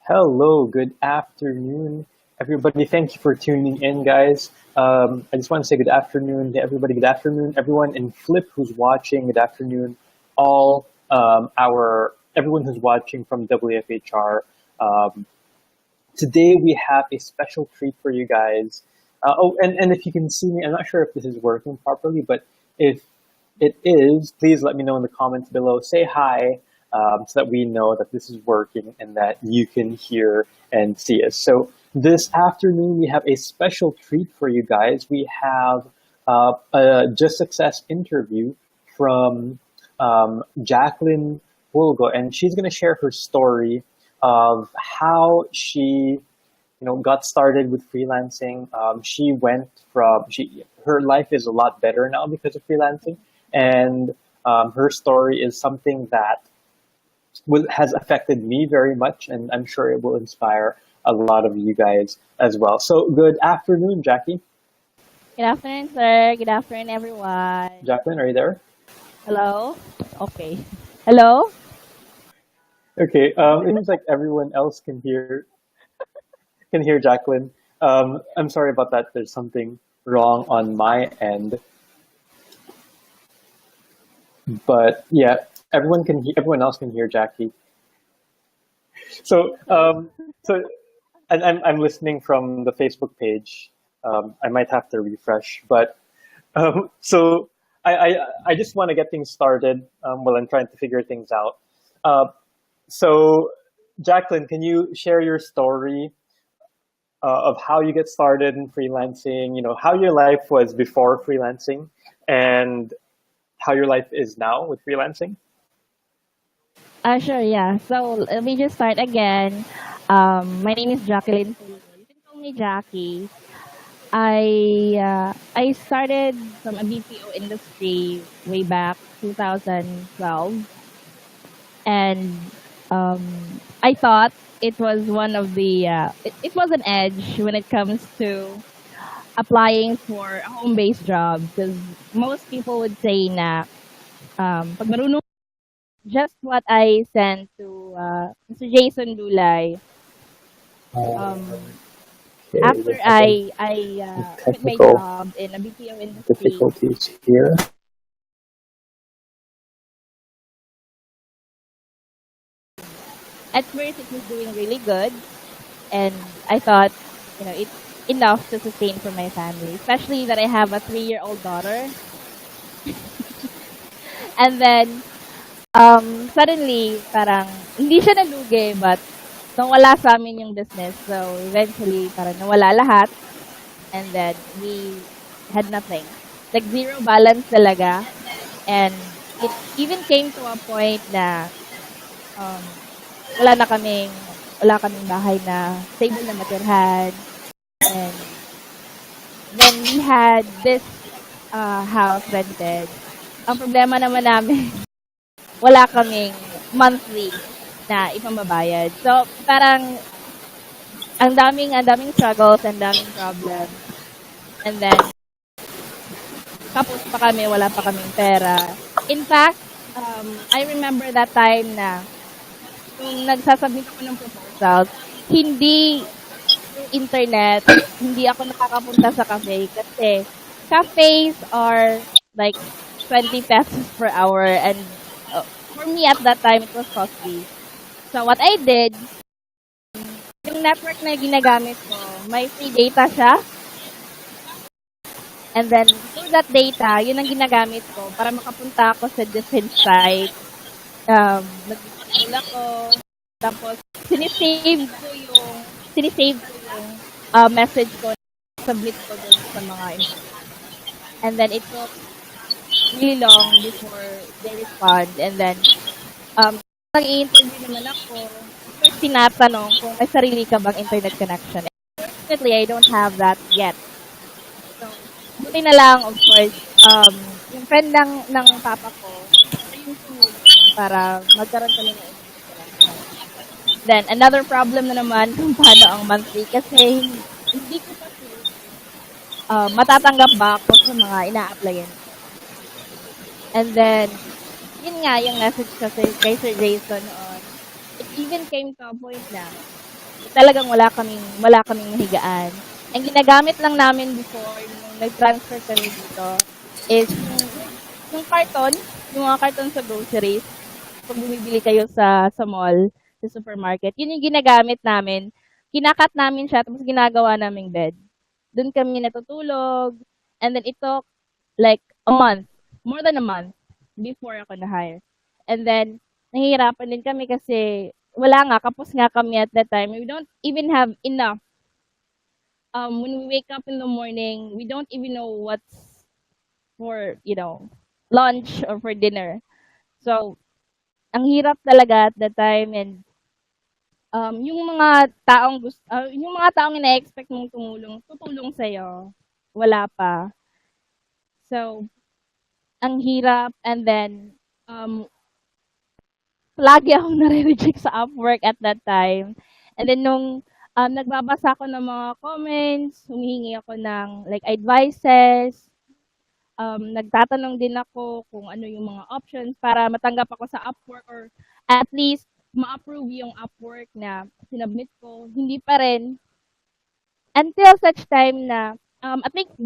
Hello, good afternoon, everybody. Thank you for tuning in, guys. I just want to say good afternoon to everybody. Good afternoon, everyone in Flip who's watching. Good afternoon, all our everyone who's watching from WFHR. Um, Today we have a special treat for you guys. And if you can see me, I'm not sure if this is working properly, but if it is, please let me know in the comments below. Say hi so that we know that this is working and that you can hear and see us. So this afternoon we have a special treat for you guys. We have a JasSuccess interview from Jacquelyn Pulgo, and she's going to share her story of how she got started with freelancing. She went from her life is a lot better now because of freelancing, and her story is something that has affected me very much, and I'm sure it will inspire a lot of you guys as well. So good afternoon, Jackie. Good afternoon, sir. Good afternoon, everyone. Jacqueline, are you there? Hello? Okay. Hello? Okay. It seems like everyone else can hear Jacqueline. I'm sorry about that. There's something wrong on my end. But yeah, everyone else can hear Jackie. So so and I'm listening from the Facebook page. I might have to refresh, but so I just want to get things started while I'm trying to figure things out. Uh, so Jacqueline, can you share your story of how you get started in freelancing? You know, how your life was before freelancing, and how your life is now with freelancing? Sure, yeah. So let me just start again. My name is Jacquelyn Pulgo. You can call me Jackie. I started from a BPO industry way back 2012, and um, I thought it was one of the it was an edge when it comes to applying for a home-based job because most people would say na pag marunong just what I sent to Mr. Jason Dulay. Um, Okay, After we're having I quit my technical job in a BPO industry, difficulties here. at first it was doing really good, and I thought, it's enough to sustain for my family, especially that I have a 3-year-old daughter. And then suddenly, parang hindi siya nalugi, but nawala sa amin yung business. So eventually, parang nawala lahat, and then we had nothing. Like zero balance talaga. And it even came to a point na um, wala na kaming wala kaming bahay na stable na matirhan. And then we had this house rented. Ang problema naman namin, wala kaming monthly na ipambabayad. So parang ang daming struggles, ang daming problems. And then tapos pa kami, wala pa kaming pera. In fact, I remember that time na nung nagsasubmit ako ng proposals, hindi through internet, hindi ako nakakapunta sa cafe kasi cafes are like 20 pesos per hour, and for me at that time it was costly. So what I did, yung network na ginagamit ko, may free data siya. And then, through that data, yun ang ginagamit ko para makapunta ako sa different site. Nag-google ako. Tapos, sinisave ko yung message ko, submit ko dun sa mga And then, it took really long before they respond. And then, nag-i-interview naman ako. First, tinatanong kung may sarili ka bang internet connection. Unfortunately, I don't have that yet. So, buti na lang, of course, yung friend ng papa ko, yung para magkaroon kami ng internet connection. Then, another problem na naman kung paano ang monthly kasi hindi ko pa sure matatanggap ba ako sa mga ina-applyan. And then, yun nga yung message kasi kay Sir Jason noon. It even came to a point na talagang wala kaming mahigaan. Ang ginagamit lang namin before nung nag-transfer kami dito is yung karton, yung mga karton sa groceries. Pag bumibili kayo sa mall, sa supermarket, yun yung ginagamit namin. Kinakat namin siya, tapos ginagawa naming bed. Doon kami natutulog, and then it took like a month, more than a month, before ako na-hire. And then, nahihirapan din kami kasi wala nga, kapos nga kami at that time. We don't even have enough. When we wake up in the morning, we don't even know what's for, lunch or for dinner. So, ang hirap talaga at that time, and yung mga taong ina-expect mong tutulong sa'yo, wala pa. So, ang hirap, and then, lagi akong nare-reject sa Upwork at that time. And then nung nagbabasa ako ng mga comments, humihingi ako ng like advices, nagtatanong din ako kung ano yung mga options para matanggap ako sa Upwork, or at least ma-approve yung Upwork na sinubmit ko. Hindi pa rin. Until such time na, I think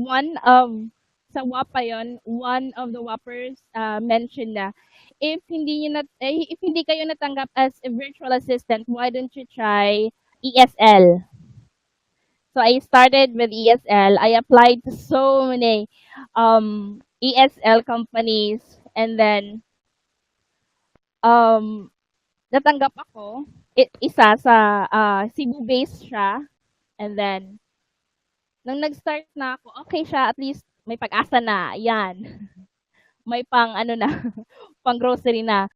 sa WAP pa yun, one of the WAPers mentioned na, if hindi kayo natanggap as a virtual assistant, why don't you try ESL? So I started with ESL. I applied to so many ESL companies, and then natanggap ako. Isa sa Cebu-based siya, and then nung nag-start na ako, okay siya, at least may pag-asa na, yan. May pang ano na, pang grocery na.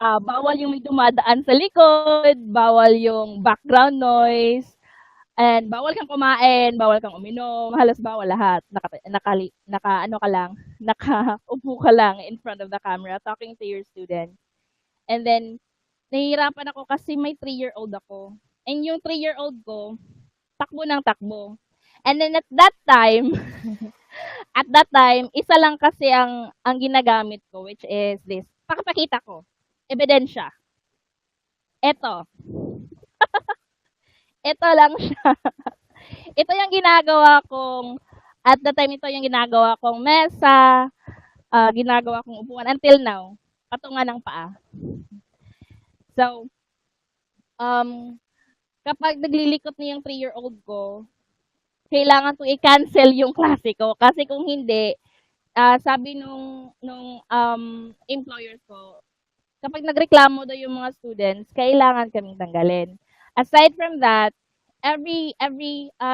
Bawal yung may dumadaan sa likod, bawal yung background noise, and bawal kang kumain, bawal kang uminom, halos bawal lahat. Ano ka lang, nakaupo ka lang in front of the camera talking to your student. And then, nahihirapan ako kasi may 3-year-old ako. And yung 3-year-old ko, takbo ng takbo. And then at that time, isa lang kasi ang ginagamit ko, which is this. Pakapakita ko. Ebidensya. Ito. Ito lang siya. Ito yung ginagawa kong, at the time ito yung ginagawa kong mesa, ginagawa kong upuan until now. Patungan ng paa. So, kapag naglilikot na yung 3-year-old ko, kailangan ko i-cancel yung klase ko. Kasi kung hindi, sabi nung employer ko, kapag nagreklamo daw yung mga students, kailangan kaming tanggalin. Aside from that, every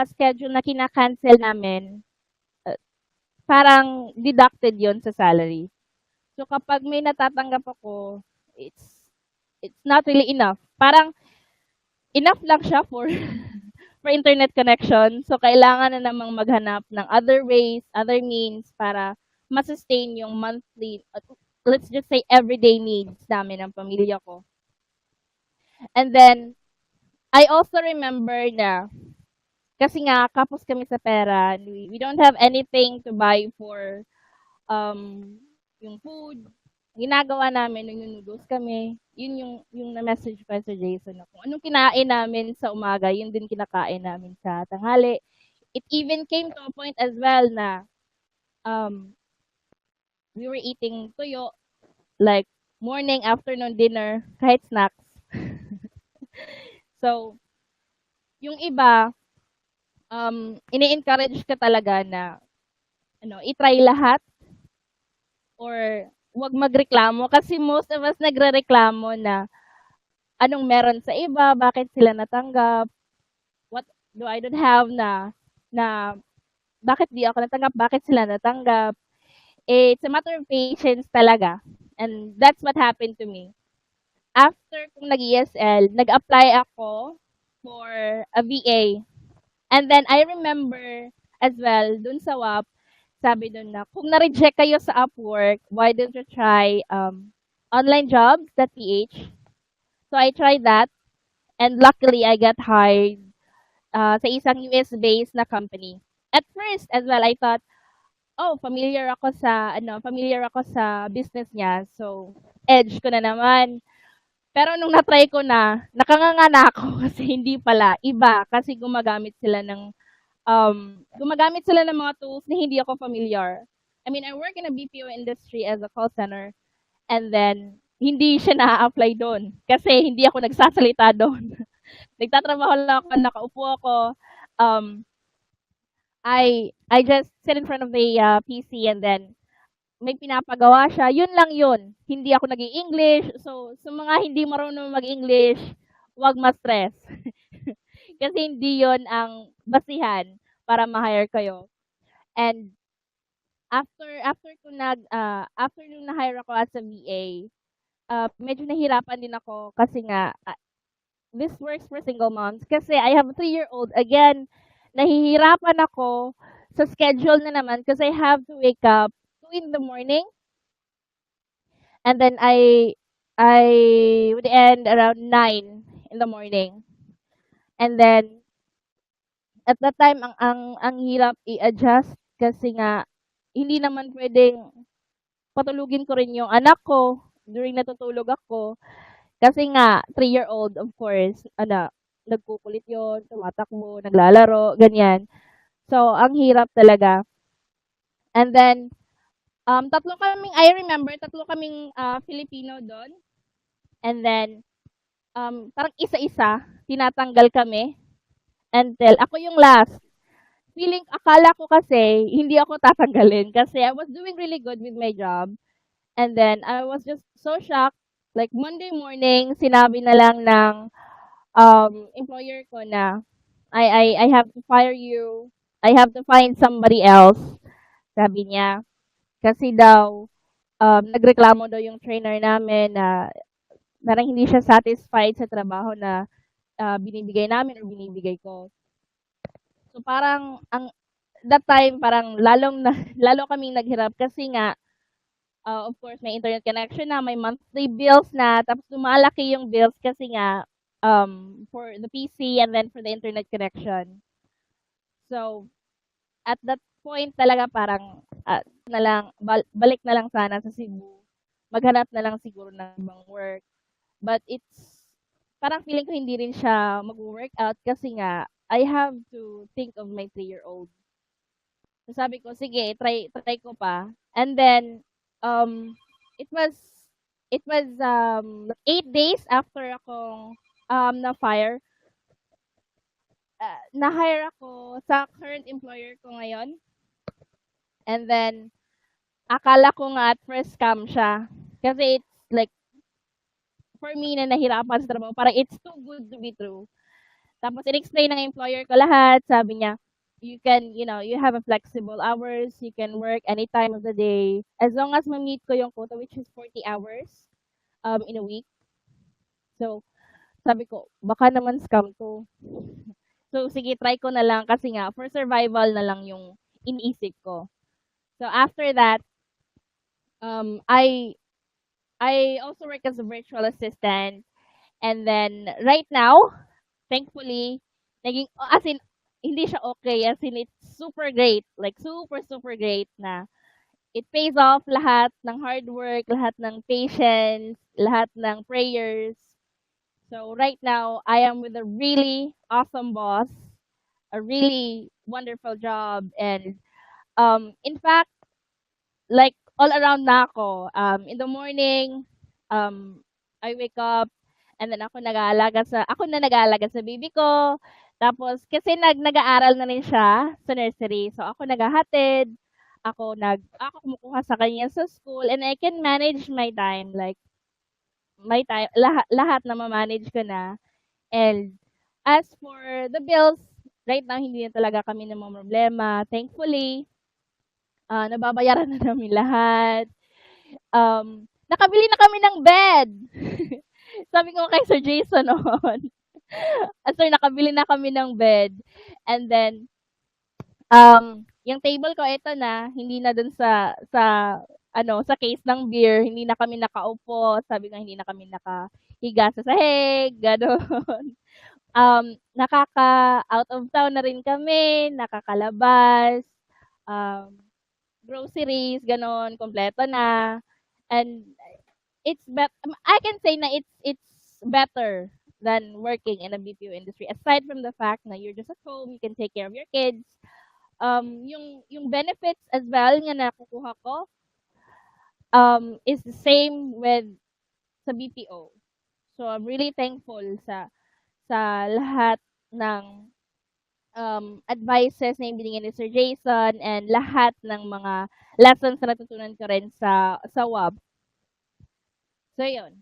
schedule na kina-cancel namin, parang deducted yon sa salary. So kapag may natatanggap ako, it's not really enough. Parang enough lang siya for for internet connection. So kailangan na namang maghanap ng other ways, other means para ma-sustain yung monthly, let's just say everyday needs namin ng pamilya ko. And then I also remember na kasi nga kapos kami sa pera, we don't have anything to buy for yung food. Ginagawa namin nung noodles kami, yun yung na-message pa sa Jason na kung anong kinain namin sa umaga, yun din kinakain namin sa tanghali. It even came to a point as well na we were eating tuyo, like morning, afternoon, dinner, kahit snacks. So, yung iba, ini-encourage ka talaga na i-try lahat or wag magreklamo kasi most of us nagrereklamo na anong meron sa iba, bakit sila natanggap, what do I don't have na bakit di ako natanggap, bakit sila natanggap. It's a matter of patience talaga. And that's what happened to me. After kong nag-ESL, nag-apply ako for a VA. And then I remember as well, dun sa WAP, sabi dun na, kung na-reject kayo sa Upwork, why don't you try onlinejobs.ph? So I tried that, and luckily I got hired sa isang US-based na company. At first as well, I thought, familiar ako sa business niya. So, edge ko na naman. Pero nung na-try ko na, nakanganga na ako kasi hindi pala, iba. Kasi gumagamit sila ng mga tools na hindi ako familiar. I mean, I work in a BPO industry as a call center, and then hindi siya na-apply doon kasi hindi ako nagsasalita doon. Nagtatrabaho lang ako, nakaupo ako. Um, I just sit in front of the PC, and then may pinapagawa siya. Yun lang yun. Hindi ako nag-i-English. So, sa mga hindi marunong mag-English, wag ma-stress. Kasi hindi yon ang basihan para ma-hire kayo. And after nung na-hire ako as a VA, medyo nahirapan din ako kasi nga this works for single moms kasi I have a 3-year-old. Again, nahihirapan ako sa schedule na naman because I have to wake up 2 in the morning, and then I would end around 9 in the morning. And then at that time ang hirap i-adjust kasi nga hindi naman pwedeng patulugin ko rin yung anak ko during natutulog ako. Kasi nga, 3-year-old, of course, nagkukulit yon, tumatakbo, naglalaro, ganyan. So, ang hirap talaga. And then, tatlo kaming Filipino doon. And then, parang isa-isa, tinatanggal kami until ako yung last. Akala ko kasi, hindi ako tatanggalin kasi I was doing really good with my job. And then, I was just so shocked. Like, Monday morning, sinabi na lang ng employer ko na, I have to fire you. I have to find somebody else. Sabi niya. Kasi daw, nagreklamo daw yung trainer namin na parang hindi siya satisfied sa trabaho na binibigay namin or binibigay ko. So, parang, that time, parang lalo kaming naghirap kasi nga, of course, may internet connection na, may monthly bills na, tapos lumalaki yung bills kasi nga, for the PC and then for the internet connection. So, at that point talaga parang balik na lang sana sa Cebu. Maghanap na lang siguro ng ibang work. But parang feeling ko hindi rin siya mag-work out kasi nga, I have to think of my 3-year-old. So sabi ko, sige, try ko pa. And then, it was, 8 days after akong na-fire. Na-hire ako sa current employer ko ngayon. And then, akala ko nga at first scam siya. Kasi it's like, for me na nahirapan sa trabaho, parang it's too good to be true. Tapos, in-explain ng employer ko lahat. Sabi niya, you have a flexible hours. You can work any time of the day. As long as ma-meet ko yung quota, which is 40 hours in a week. So, sabi ko, baka naman scam to. So, sige, try ko na lang kasi nga, for survival na lang yung iniisip ko. So, after that, I also work as a virtual assistant. And then, right now, thankfully, as in, hindi siya okay. As in, it's super great. Like, super, super great na it pays off lahat ng hard work, lahat ng patience, lahat ng prayers. So, right now, I am with a really awesome boss, a really wonderful job. And, in fact, like, all around na ako. In the morning, I wake up, and then ako na nag-aalaga sa baby ko. Tapos, kasi nag-aaral na rin siya sa nursery. So, ako naghahatid, ako kumukuha sa kanya sa school, and I can manage my time. Like, my time, lahat na ma-manage ko na. And, as for the bills, right now, hindi na talaga kami problema. Thankfully, nababayaran na namin lahat. Nakabili na kami ng bed. Sabi ko kay Sir Jason noon. Sir, nakabili na kami ng bed. And then, yung table ko, ito na, hindi na dun sa case ng beer, hindi na kami nakaupo. Sabi nga, hindi na kami nakahiga sa sahig, gano'n. Out of town na rin kami, nakakalabas. groceries, ganon, kompleto na. And I can say na it's better than working in a BPO industry. Aside from the fact na you're just at home, you can take care of your kids. Yung benefits as well nga nakukuha ko is the same with sa BPO. So I'm really thankful sa lahat ng advices na ibinigay ni Sir Jason and lahat ng mga lessons na natutunan ko rin sa WAB. So yun.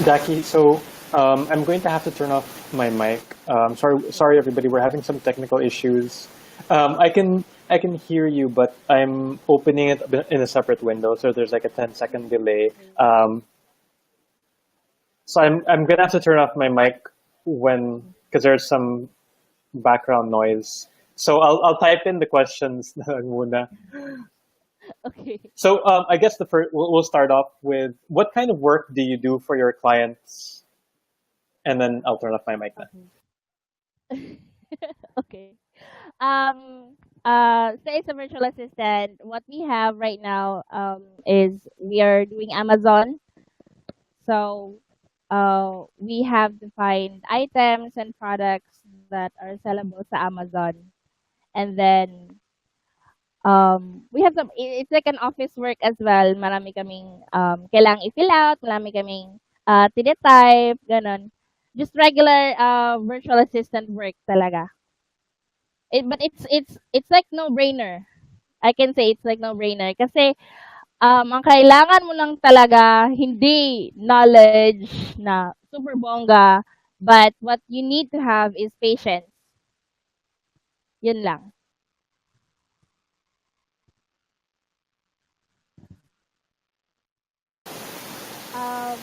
Jackie, so I'm going to have to turn off my mic. Sorry, everybody. We're having some technical issues. I can hear you, but I'm opening it in a separate window, so there's like a 10-second delay. So I'm gonna have to turn off my mic because there's some background noise. So I'll type in the questions na lang muna. Okay. So I guess the first we'll start off with what kind of work do you do for your clients, and then I'll turn off my mic then. Okay. Say as a virtual assistant, what we have right now is we are doing Amazon. So we have to find items and products that are sellable sa Amazon. And then we have it's like an office work as well. Marami kaming kailangang i-fill out, marami kaming tine-type, ganon. Just regular virtual assistant work talaga. But it's like no-brainer. I can say it's like no-brainer kasi ang kailangan mo lang talaga hindi knowledge na super bongga, but what you need to have is patience. Yun lang.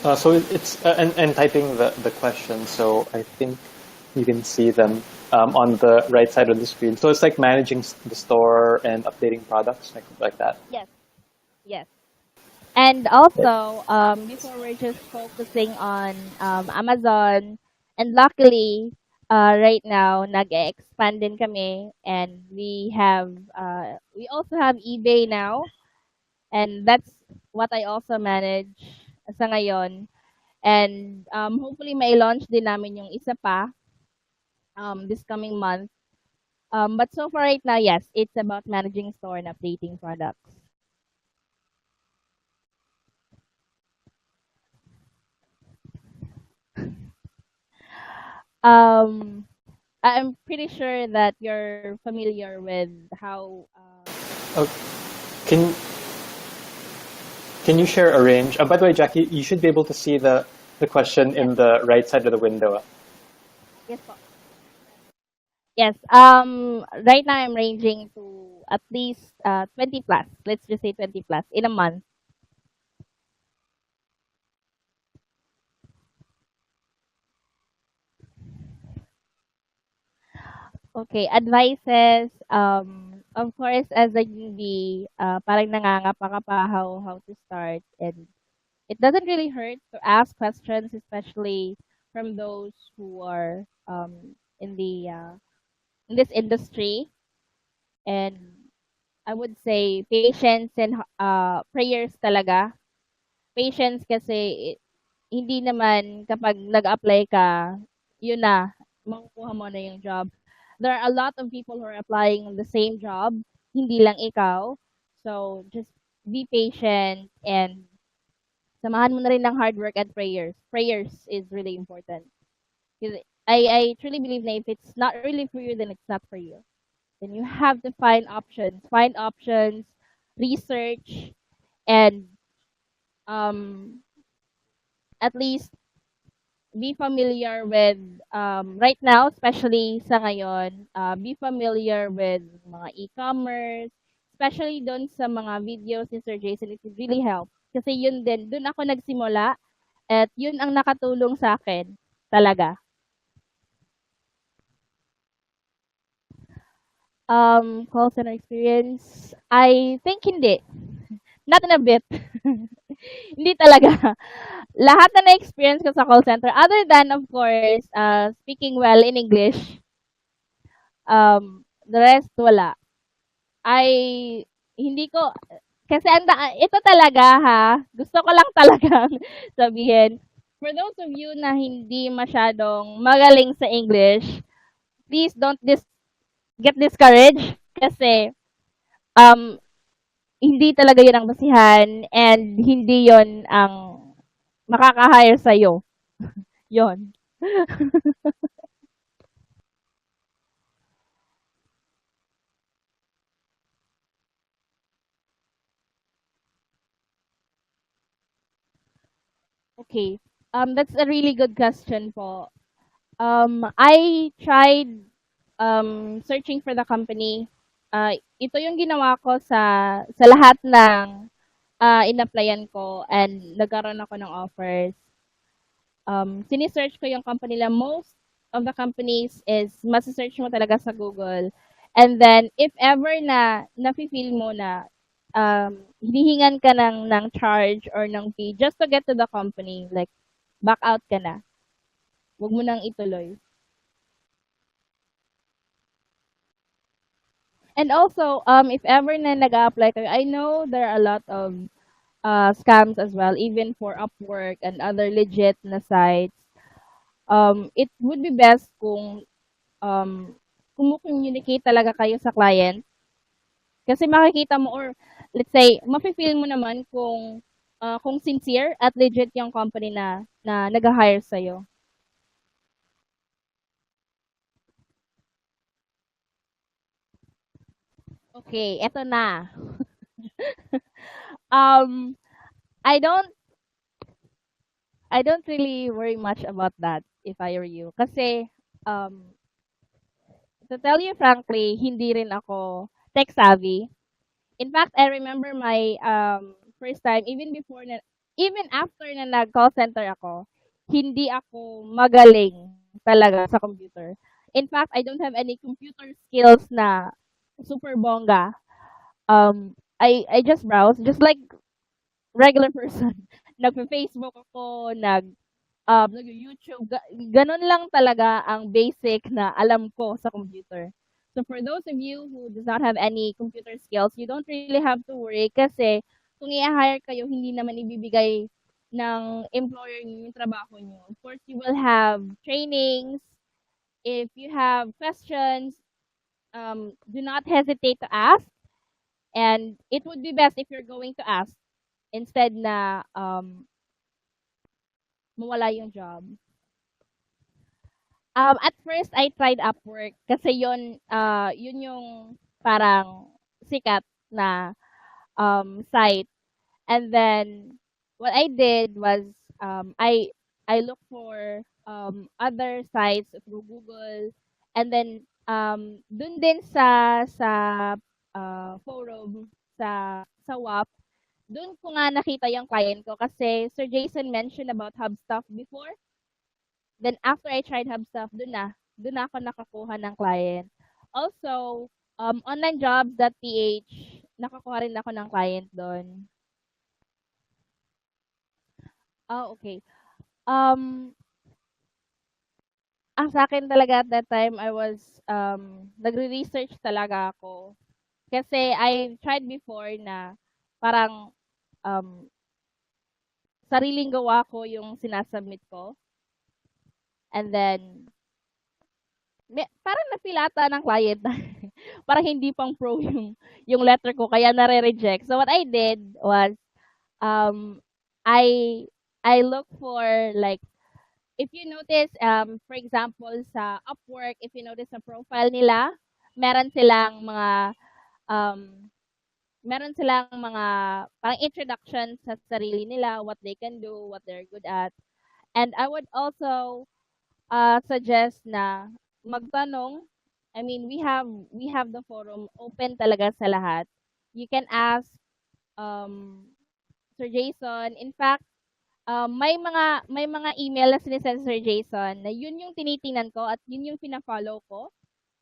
So it's and typing the question, so I think you can see them on the right side of the screen. So it's like managing the store and updating products like that. Yes. Yes. And also, before we're just focusing on Amazon, and luckily, right now, nag-expand din kami, and we also have eBay now, and that's what I also manage sa ngayon. And hopefully, may launch din namin yung isa pa this coming month. But so far right now, yes, it's about managing store and updating products. Um, I'm pretty sure that you're familiar with how. Oh, can can you share a range? By the way, Jackie, you should be able to see the question in the right side of the window. Yes, po. Yes. Right now I'm ranging to at least 20 plus. Let's just say 20 plus in a month. Okay, advices. Of course, as a newbie, parang nangangapa ka pa how to start, and it doesn't really hurt to ask questions, especially from those who are in the in this industry. And I would say patience and prayers talaga. Patience kasi hindi naman kapag nag-apply ka, yun na, makukuha mo na yung job. There are a lot of people who are applying on the same job, hindi lang ikaw. So, just be patient and samahan mo na rin ng hard work and prayers. Prayers is really important. Because I truly believe na if it's not really for you, then it's not for you. Then you have to find options. Find options, research, and um, at least be familiar with right now, especially sa ngayon, be familiar with mga e-commerce, especially doon sa mga videos ni Sir Jason. It would really help. Kasi yun din, doon ako nagsimula at yun ang nakatulong sa akin talaga. Call center experience, I think hindi. Not in a bit. Hindi talaga. Lahat na na-experience ko sa call center, other than, of course, speaking well in English, the rest, wala. ay hindi ko kasi ito talaga ha, gusto ko lang talagang sabihin, for those of you na hindi masyadong magaling sa English, please don't get discouraged kasi um hindi talaga 'yun ang basihan and hindi 'yun ang makaka-hire sa'yo, 'yun. Okay, that's a really good question po. I tried searching for the company. Ito yung ginawa ko sa lahat ng in-applyan ko and nagkaroon ako ng offers. Sini-search ko yung company nila. Most of the companies is masa-search mo talaga sa Google. And then, if ever na nafe-feel mo na hinihingan ka ng charge or ng fee just to get to the company, like, back out ka na. Huwag mo nang ituloy. And also, if ever na nag-a-apply kayo, I know there are a lot of scams as well, even for Upwork and other legit na sites. It would be best kung kumu-communicate talaga kayo sa client. Kasi makikita mo or let's say, mafe-feel mo naman kung sincere at legit yung company na nag-hire sa'yo. Okay, eto na. Um, I don't I don't really worry much about that if I were you. Kasi, to tell you frankly, hindi rin ako tech savvy. In fact, I remember my first time, even after na nag-call center ako, hindi ako magaling talaga sa computer. In fact, I don't have any computer skills na super bongga. I just browse, just like regular person. Nagpe-Facebook ako, nag-YouTube. Ganun lang talaga ang basic na alam ko sa computer. So for those of you who does not have any computer skills, you don't really have to worry kasi kung i-hire kayo, hindi naman ibibigay ng employer niyo yung trabaho niyo. Of course, you will have trainings. If you have questions, do not hesitate to ask. And it would be best if you're going to ask instead na mawala yung job. At first, I tried Upwork kasi yun yung parang sikat na site. And then, what I did was, I looked for other sites through Google. And then, dun din sa forum, sa WAP, dun ko nga nakita yung client ko kasi Sir Jason mentioned about Hubstuff before. Then after I tried Hubstuff, dun na ako nakakuha ng client. Also, onlinejobs.ph, nakakuha rin ako ng client doon. Okay. Um, ang sa akin talaga at that time, I was, nagre-research talaga ako. Kasi I tried before na parang um, sariling gawa ko yung sinasubmit ko. And then, parang napilata ng client na parang hindi pang pro yung letter ko kaya nare-reject. So what I did was um I I look for like if you notice for example sa Upwork, if you notice sa profile nila, meron silang mga um meron silang mga parang introduction sa sarili nila, what they can do, what they're good at. And I would also suggest na magtanong. I mean, we have the forum open talaga sa lahat. You can ask um, Sir Jason. In fact, may mga email na sinisend Sir Jason na yun yung tinitingnan ko at yun yung pina-follow ko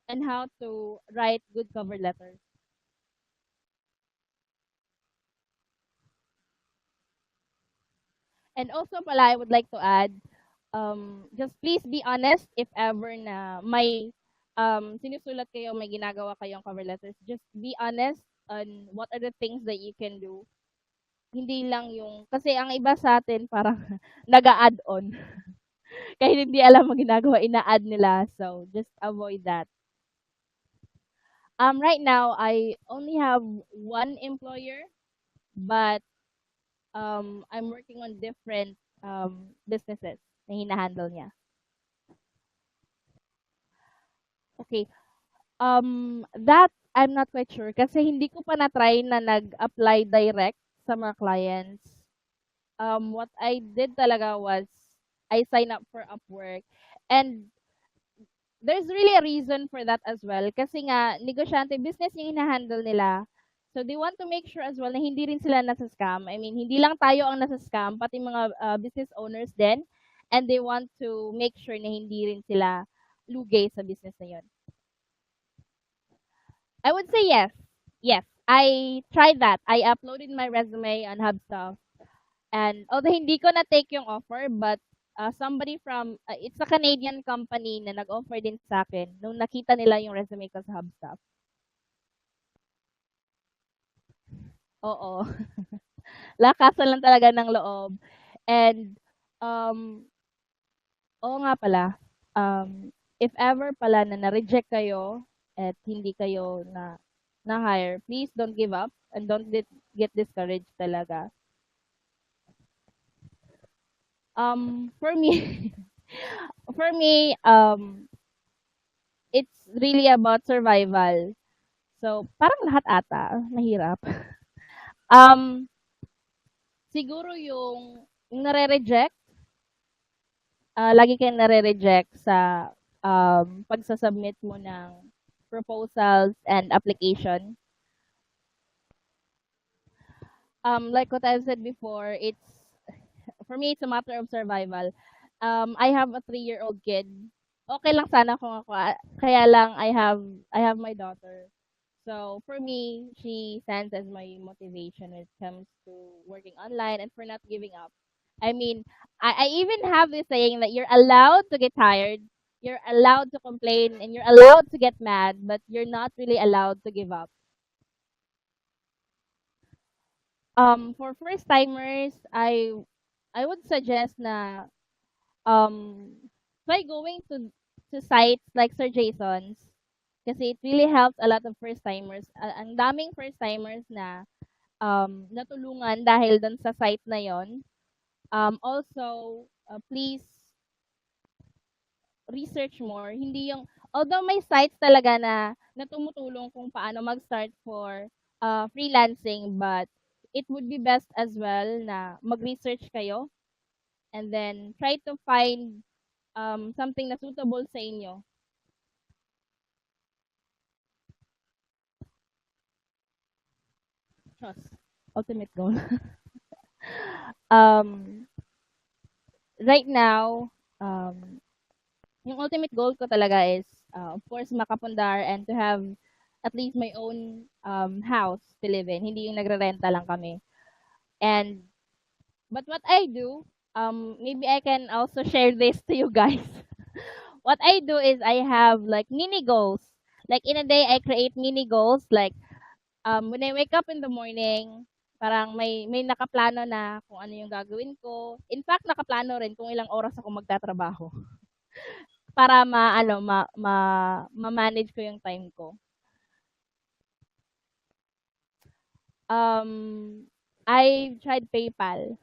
and how to write good cover letters. And also pala, I would like to add, just please be honest if ever na sinusulat kayo, may ginagawa kayong cover letters, just be honest on what are the things that you can do. Hindi lang yung, kasi ang iba sa atin parang nag-a-add on. Kahit hindi alam ang ginagawa, ina-add nila. So, just avoid that. Right now, I only have one employer, but I'm working on different businesses na hinahandle niya. Okay. That I'm not quite sure kasi hindi ko pa na-try na nag-apply direct sa mga clients. What I did talaga was I sign up for Upwork, and there's really a reason for that as well kasi nga negosyante business yung hinahandle nila. So they want to make sure as well na hindi rin sila nasa-scam. I mean, hindi lang tayo ang nasa-scam, pati mga business owners din, and they want to make sure na hindi rin sila lugi sa business na yun. I would say yes. Yes, I tried that. I uploaded my resume on Hubstuff. And although hindi ko na-take yung offer, but somebody from, it's a Canadian company na nag-offer din sa akin nung nakita nila yung resume ko sa Hubstuff. Oo. Lakasan lang talaga ng loob. And, oo nga pala, if ever pala na na-reject kayo at hindi kayo na-hire, please don't give up and don't get discouraged talaga. For me, for me, it's really about survival. So, parang lahat ata, mahirap. Um, siguro yung nare-reject, lagi kayong nare-reject sa pagsasubmit mo ng proposals and application. Like what I've said before, for me, it's a matter of survival. I have a 3-year-old kid. Okay lang sana kung ako, kaya lang I have my daughter. So for me, she stands as my motivation when it comes to working online and for not giving up. I mean, I even have this saying that you're allowed to get tired, you're allowed to complain, and you're allowed to get mad, but you're not really allowed to give up. For first timers, I would suggest na um try going to sites like Sir Jason's kasi it really helps a lot of first timers. Ang daming first timers na natulungan dahil dun sa site na yon. Also, please research more. Hindi yung, although may sites talaga na tumutulong kung paano mag-start for freelancing, but it would be best as well na mag-research kayo and then try to find something na suitable sa inyo. Trust. Ultimate goal. um, right now, yung ultimate goal ko talaga is, of course, makapundar and to have at least my own house to live in. Hindi yung nagre-renta lang kami. And, but what I do, maybe I can also share this to you guys. What I do is I have like mini goals. Like in a day, I create mini goals. Like when I wake up in the morning, parang may nakaplano na kung ano yung gagawin ko. In fact, nakaplano rin kung ilang oras ako magtatrabaho para ma-manage ko yung time ko. I tried PayPal.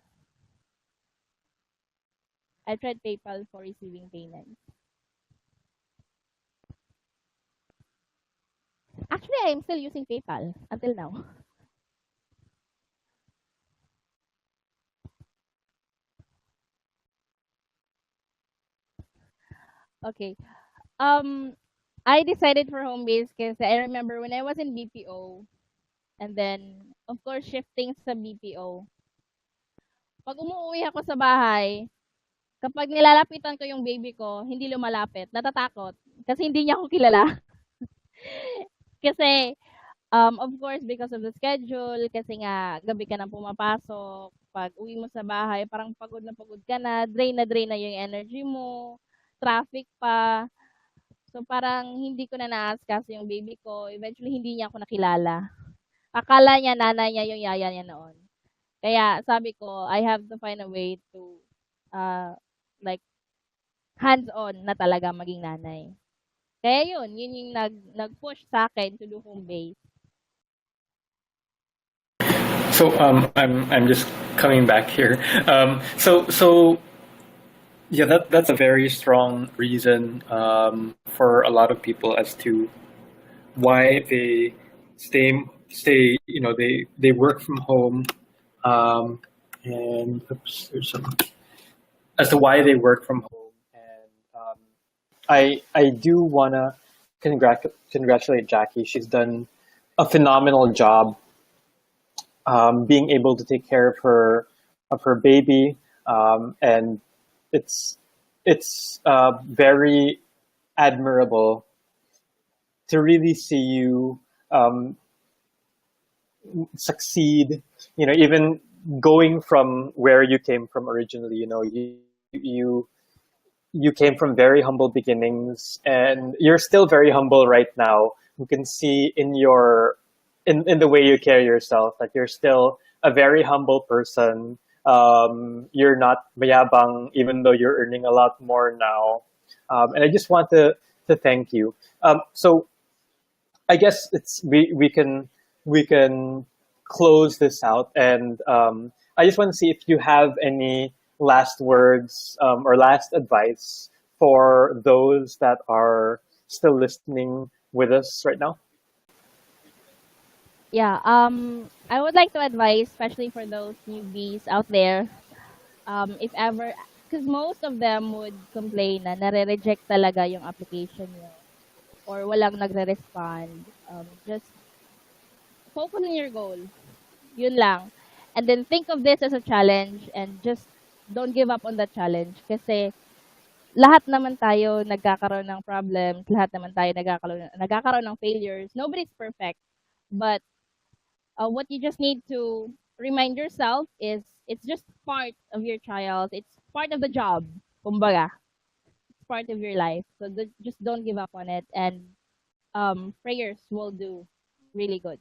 I tried PayPal for receiving payments. Actually, I'm still using PayPal until now. Okay. I decided for home base kasi I remember when I was in BPO and then of course shifting sa BPO. Pag umuwi ako sa bahay, kapag nilalapitan ko yung baby ko, hindi lumalapit, natatakot kasi hindi niya ako kilala. Kasi of course because of the schedule, kasi nga gabi ka nang pumapasok, pag uwi mo sa bahay, parang pagod na pagod ka na drain na yung energy mo, traffic pa. So, parang hindi ko na naasikaso yung baby ko. Eventually, hindi niya ako nakilala. Akala niya nanay niya yung yaya niya noon. Kaya sabi ko, I have to find a way to uh, like hands-on na talaga maging nanay. Kaya yun yung nag-push sa akin to do home base. So I'm just coming back here. So yeah, that's a very strong reason for a lot of people as to why they stay. You know, they work from home, and oops, there's some as to why they work from home. And I do wanna congratulate Jackie. She's done a phenomenal job being able to take care of her baby, and it's it's very admirable to really see you um, succeed. You know, even going from where you came from originally. You know, you you came from very humble beginnings, and you're still very humble right now. You can see in your in the way you carry yourself that you're still a very humble person. You're not mayabang, even though you're earning a lot more now. And I just want to thank you. So I guess it's we can close this out, and I just want to see if you have any last words or last advice for those that are still listening with us right now. Yeah, I would like to advise, especially for those newbies out there, if ever, because most of them would complain na nare-reject talaga yung application nyo or walang nagre-respond. Just focus on your goal. Yun lang. And then think of this as a challenge and just don't give up on the challenge. Kasi lahat naman tayo nagkakaroon ng problems, lahat naman tayo nagkakaroon ng failures. Nobody's perfect. But what you just need to remind yourself is it's just part of your trials. It's part of the job. Kumbaga, it's part of your life. So just don't give up on it. And prayers will do really good.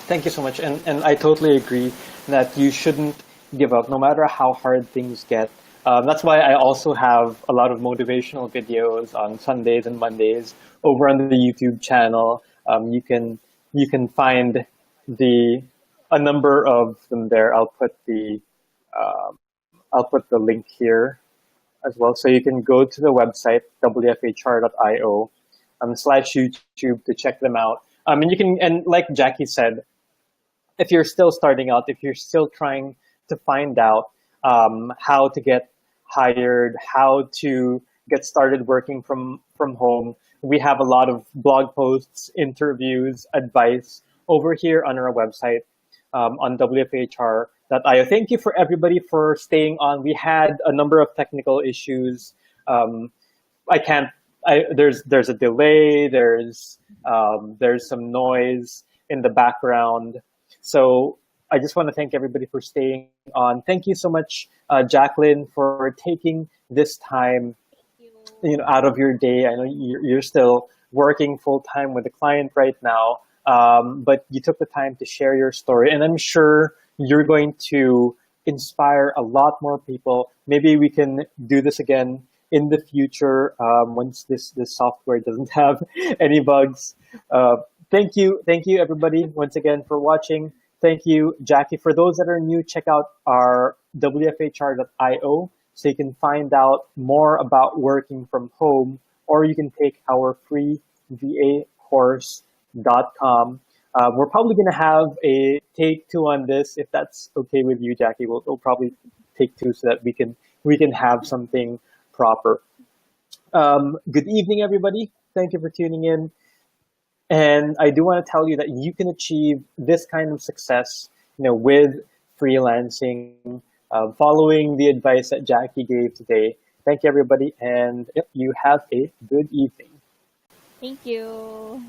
Thank you so much. And I totally agree that you shouldn't give up no matter how hard things get. That's why I also have a lot of motivational videos on Sundays and Mondays over on the YouTube channel. You can find the a number of them there. Um, I'll put the link here as well, so you can go to the website wfhr.io slash YouTube to check them out. And you can, and like Jackie said, if you're still starting out, if you're still trying to find out how to get hired, how to get started working from home, we have a lot of blog posts, interviews, advice over here on our website on wfhr.io. Thank you for everybody for staying on. We had a number of technical issues. I can't. There's a delay. There's some noise in the background. So I just want to thank everybody for staying on. Thank you so much, Jacquelyn, for taking this time, out of your day. I know you're still working full time with a client right now, but you took the time to share your story, and I'm sure you're going to inspire a lot more people. Maybe we can do this again in the future once this software doesn't have any bugs. Thank you everybody once again for watching. Thank you, Jackie. For those that are new, check out our wfhr.io so you can find out more about working from home, or you can take our free VA course.com. We're probably going to have a take two on this, if that's okay with you, Jackie. We'll probably take two so that we can have something proper. Good evening, everybody. Thank you for tuning in. And I do want to tell you that you can achieve this kind of success, with freelancing, following the advice that Jackie gave today. Thank you, everybody, and you have a good evening. Thank you.